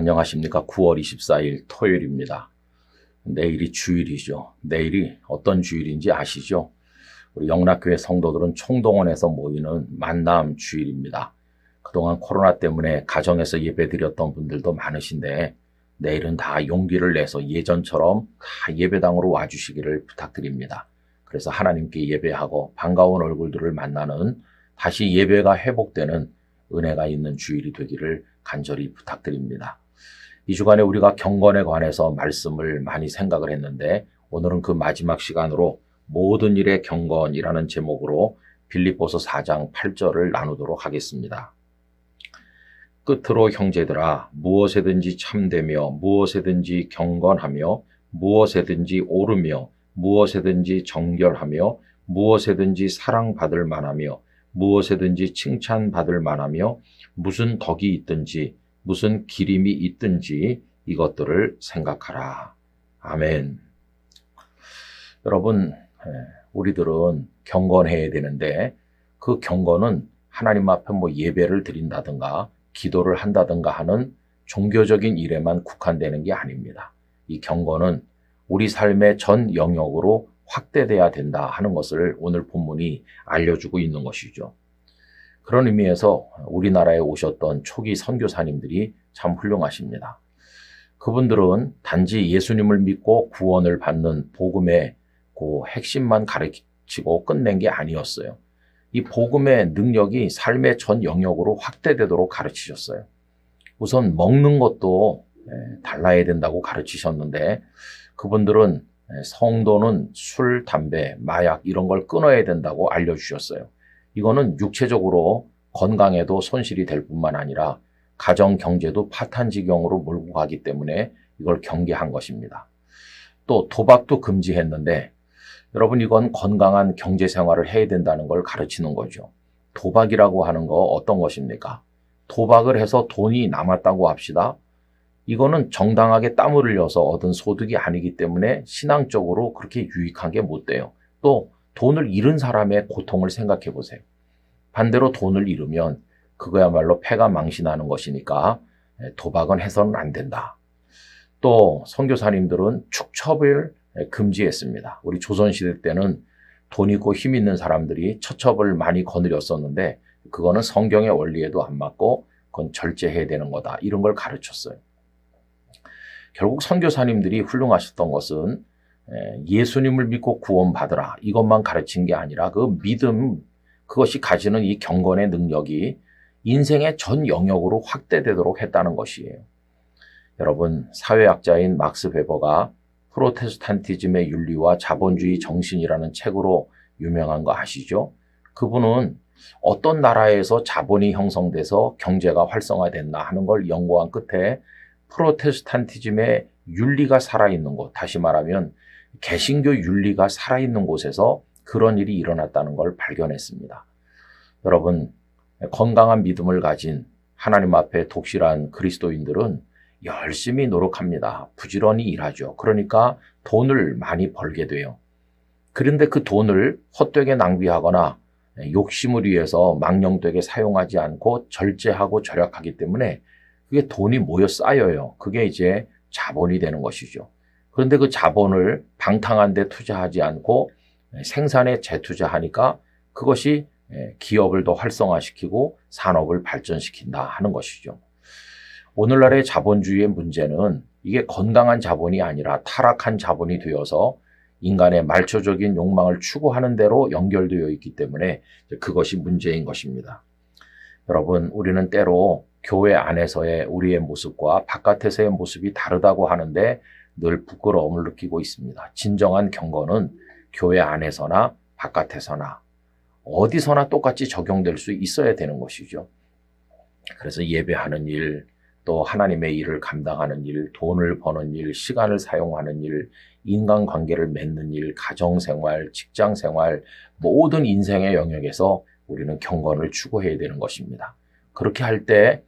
안녕하십니까. 9월 24일 토요일입니다. 내일이 주일이죠. 내일이 어떤 주일인지 아시죠? 우리 영락교회 성도들은 총동원해서 모이는 만남 주일입니다. 그동안 코로나 때문에 가정에서 예배드렸던 분들도 많으신데 내일은 다 용기를 내서 예전처럼 다 예배당으로 와주시기를 부탁드립니다. 그래서 하나님께 예배하고 반가운 얼굴들을 만나는 다시 예배가 회복되는 은혜가 있는 주일이 되기를 간절히 부탁드립니다. 이 주간에 우리가 경건에 관해서 말씀을 많이 생각을 했는데 오늘은 그 마지막 시간으로 모든 일의 경건이라는 제목으로 빌립보서 4장 8절을 나누도록 하겠습니다. 끝으로 형제들아 무엇에든지 참되며 무엇에든지 경건하며 무엇에든지 옳으며 무엇에든지 정결하며 무엇에든지 사랑받을 만하며 무엇에든지 칭찬받을 만하며 무슨 덕이 있든지 무슨 기림이 있든지 이것들을 생각하라. 아멘. 여러분, 우리들은 경건해야 되는데 그 경건은 하나님 앞에 예배를 드린다든가 기도를 한다든가 하는 종교적인 일에만 국한되는 게 아닙니다. 이 경건은 우리 삶의 전 영역으로 확대돼야 된다 하는 것을 오늘 본문이 알려주고 있는 것이죠. 그런 의미에서 우리나라에 오셨던 초기 선교사님들이 참 훌륭하십니다. 그분들은 단지 예수님을 믿고 구원을 받는 복음의 그 핵심만 가르치고 끝낸 게 아니었어요. 이 복음의 능력이 삶의 전 영역으로 확대되도록 가르치셨어요. 우선 먹는 것도 달라야 된다고 가르치셨는데 그분들은 성도는 술, 담배, 마약 이런 걸 끊어야 된다고 알려주셨어요. 이거는 육체적으로 건강에도 손실이 될 뿐만 아니라 가정 경제도 파탄지경으로 몰고 가기 때문에 이걸 경계한 것입니다. 또 도박도 금지했는데 여러분 이건 건강한 경제 생활을 해야 된다는 걸 가르치는 거죠. 도박이라고 하는 거 어떤 것입니까? 도박을 해서 돈이 남았다고 합시다. 이거는 정당하게 땀을 흘려서 얻은 소득이 아니기 때문에 신앙적으로 그렇게 유익한 게 못 돼요. 또 돈을 잃은 사람의 고통을 생각해 보세요. 반대로 돈을 잃으면 그거야말로 패가 망신하는 것이니까 도박은 해서는 안 된다. 또 선교사님들은 축첩을 금지했습니다. 우리 조선시대 때는 돈 있고 힘 있는 사람들이 처첩을 많이 거느렸었는데 그거는 성경의 원리에도 안 맞고 그건 절제해야 되는 거다. 이런 걸 가르쳤어요. 결국 선교사님들이 훌륭하셨던 것은 예수님을 믿고 구원받으라 이것만 가르친 게 아니라 그 믿음 그것이 가지는 이 경건의 능력이 인생의 전 영역으로 확대되도록 했다는 것이에요. 여러분 사회학자인 막스 베버가 프로테스탄티즘의 윤리와 자본주의 정신이라는 책으로 유명한 거 아시죠? 그분은 어떤 나라에서 자본이 형성돼서 경제가 활성화됐나 하는 걸 연구한 끝에 프로테스탄티즘의 윤리가 살아있는 곳, 다시 말하면 개신교 윤리가 살아있는 곳에서 그런 일이 일어났다는 걸 발견했습니다. 여러분, 건강한 믿음을 가진 하나님 앞에 독실한 그리스도인들은 열심히 노력합니다. 부지런히 일하죠. 그러니까 돈을 많이 벌게 돼요. 그런데 그 돈을 헛되게 낭비하거나 욕심을 위해서 망령되게 사용하지 않고 절제하고 절약하기 때문에 그게 돈이 모여 쌓여요. 그게 이제 자본이 되는 것이죠. 그런데 그 자본을 방탕한 데 투자하지 않고 생산에 재투자하니까 그것이 기업을 더 활성화시키고 산업을 발전시킨다 하는 것이죠. 오늘날의 자본주의의 문제는 이게 건강한 자본이 아니라 타락한 자본이 되어서 인간의 말초적인 욕망을 추구하는 대로 연결되어 있기 때문에 그것이 문제인 것입니다. 여러분, 우리는 때로 교회 안에서의 우리의 모습과 바깥에서의 모습이 다르다고 하는데 늘 부끄러움을 느끼고 있습니다. 진정한 경건은 교회 안에서나 바깥에서나 어디서나 똑같이 적용될 수 있어야 되는 것이죠. 그래서 예배하는 일, 또 하나님의 일을 감당하는 일, 돈을 버는 일, 시간을 사용하는 일, 인간관계를 맺는 일, 가정생활, 직장생활, 모든 인생의 영역에서 우리는 경건을 추구해야 되는 것입니다. 그렇게 할 때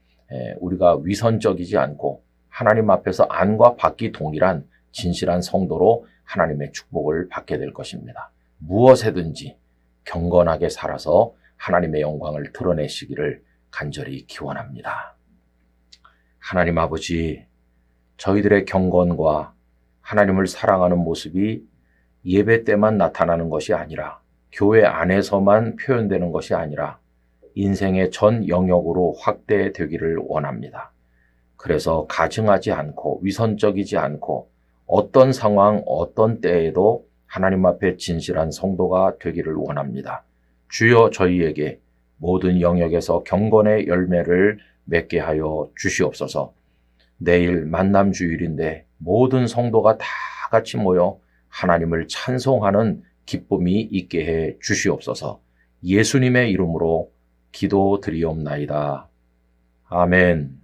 우리가 위선적이지 않고 하나님 앞에서 안과 밖이 동일한 진실한 성도로 하나님의 축복을 받게 될 것입니다. 무엇에든지 경건하게 살아서 하나님의 영광을 드러내시기를 간절히 기원합니다. 하나님 아버지, 저희들의 경건과 하나님을 사랑하는 모습이 예배 때만 나타나는 것이 아니라 교회 안에서만 표현되는 것이 아니라 인생의 전 영역으로 확대되기를 원합니다. 그래서 가증하지 않고 위선적이지 않고 어떤 상황, 어떤 때에도 하나님 앞에 진실한 성도가 되기를 원합니다. 주여 저희에게 모든 영역에서 경건의 열매를 맺게 하여 주시옵소서. 내일 만남 주일인데 모든 성도가 다 같이 모여 하나님을 찬송하는 기쁨이 있게 해 주시옵소서. 예수님의 이름으로 기도드리옵나이다. 아멘.